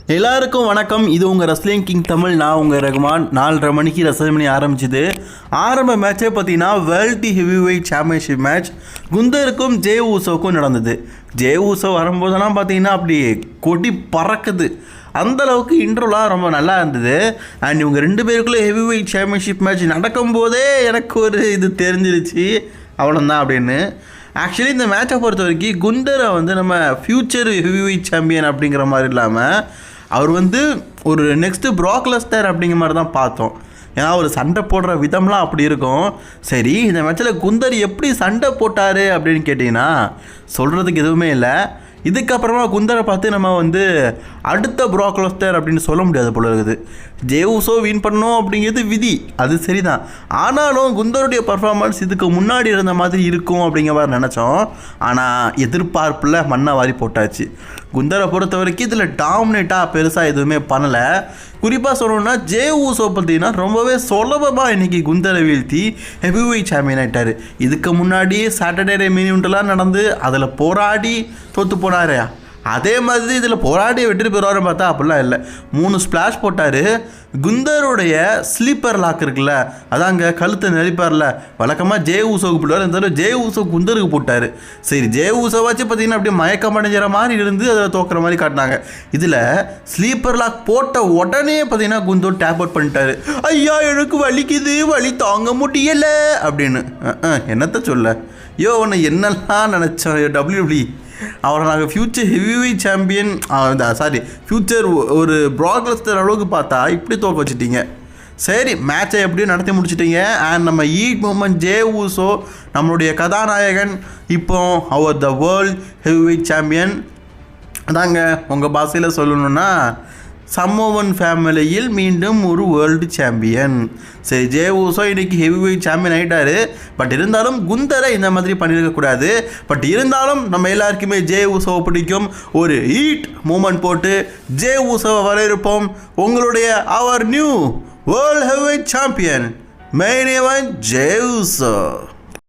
எல்லாருக்கும் வணக்கம். இது உங்கள் ரெஸ்லிங் கிங் தமிழ். நான் உங்கள் ரகுமான். 4:30 மணிக்கு ரெஸ்லிங் ஆரம்பிச்சுது. ஆரம்ப மேட்சே பார்த்தீங்கன்னா world heavyweight championship match குந்தருக்கும் ஜே ஊசோவுக்கும் நடந்தது. ஜே ஊசோ வரும்போதெல்லாம் பார்த்தீங்கன்னா அப்படி கொடி பறக்குது. அந்தளவுக்கு இன்ட்ரோலாம் ரொம்ப நல்லா இருந்தது. அண்ட் இவங்க 2 பேருக்குள்ளே ஹெவி வெயிட் சாம்பியன்ஷிப் மேட்ச் நடக்கும்போதே எனக்கு ஒரு இது தெரிஞ்சிருச்சு அவ்வளோதான் அப்படின்னு. ஆக்சுவலி இந்த மேட்சை பொறுத்த வரைக்கும் குந்தரை நம்ம ஃப்யூச்சர் ஹெவி வெயிட் சாம்பியன் அப்படிங்கிற மாதிரி இல்லாமல் அவர் ஒரு நெக்ஸ்ட்டு ப்ராக் லெஸ்னர் அப்படிங்கிற மாதிரி தான் பார்த்தோம். ஏன்னா ஒரு சண்டை போடுற விதம்லாம் அப்படி இருக்கும். சரி, இந்த மேட்ச்சில் குந்தர் எப்படி சண்டை போட்டார் அப்படின்னு கேட்டிங்கன்னா சொல்கிறதுக்கு எதுவுமே இல்லை. இதுக்கப்புறமா குந்தரை பார்த்து நம்ம அடுத்த ப்ராக் லெஸ்னர் அப்படின்னு சொல்ல முடியாது போல இருக்குது. ஜே ஊசோ வின் பண்ணணும் அப்படிங்கிறது விதி, அது சரிதான். ஆனாலும் குந்தருடைய பர்ஃபார்மன்ஸ் இதுக்கு முன்னாடி இருந்த மாதிரி இருக்கும் அப்படிங்கிற மாதிரி நினச்சோம். ஆனால் எதிர்பார்ப்பில் மண்ணை வாரி போட்டாச்சு. குந்தரை பொறுத்த வரைக்கும் இதில் டாமினேட்டாக பெருசாக எதுவுமே பண்ணலை. குறிப்பாக சொல்லணும்னா ஜே ஊசோ பார்த்தீங்கன்னா ரொம்பவே சுலபமாக இன்றைக்கி குந்தரை வீழ்த்தி ஹெவி வெயிட் சாம்பியன் ஆகிட்டார். இதுக்கு முன்னாடி சாட்டர்டே மெயின் இவெண்ட்லாம் நடந்து அதில் போராடி தோற்று போனார். அதே மாதிரி இதில் போராடி வெற்றி பெறுவார்னு பார்த்தா அப்படிலாம் இல்லை. 3 ஸ்ப்ளாஷ் போட்டார். குந்தருடைய ஸ்லீப்பர் லாக் இருக்குல்ல, அதாங்க கழுத்தை நெரிப்பார்ல, வழக்கமாக ஜே ஊசோவுக்கு போட்டார். இருந்தாலும் ஜே ஊசோ குந்தருக்கு போட்டார். சரி, ஜே ஊசோவாச்சு பார்த்தீங்கன்னா அப்படியே மயக்கம் அடைஞ்சிற மாதிரி இருந்து அதில் தோக்குற மாதிரி காட்டினாங்க. இதில் ஸ்லீப்பர் லாக் போட்ட உடனே பார்த்தீங்கன்னா குந்தர் டேப் அவுட் பண்ணிட்டாரு. ஐயா எனக்கு வலிக்குது, வலி தாங்க முடியலை அப்படின்னு. என்னத்த சொல்ல, உன்னை என்னெல்லாம் நினச்சோம் WWE. அவரை நாங்கள் future heavyweight champion future ஒரு ப்ராக் லெஸ்னர் அளவுக்கு பார்த்தா இப்படி தோக்க வச்சுட்டீங்க. சரி, மேட்சை எப்படியும் நடத்தி முடிச்சிட்டிங்க. அண்ட் நம்ம ஈட் மூமெண்ட் ஜே ஊசோ நம்மளுடைய கதாநாயகன் இப்போ அவர் the world heavyweight champion. அதாங்க உங்கள் பாஷையில் சொல்லணுன்னா சமோவன் ஃபேமிலியில் மீண்டும் ஒரு வேர்ல்டு சாம்பியன். சரி, ஜே ஊசோ இன்றைக்கி ஹெவி வெயிட் சாம்பியன் ஆகிட்டார். பட் இருந்தாலும் குந்தரை இந்த மாதிரி பண்ணியிருக்கக்கூடாது. பட் இருந்தாலும் நம்ம எல்லாருக்குமே ஜே ஊசோவை பிடிக்கும். ஒரு ஈட் மூமெண்ட் போட்டு ஜே ஊசோவை வரவேற்போம். உங்களுடைய அவர் new world heavyweight champion main event Jey Uso.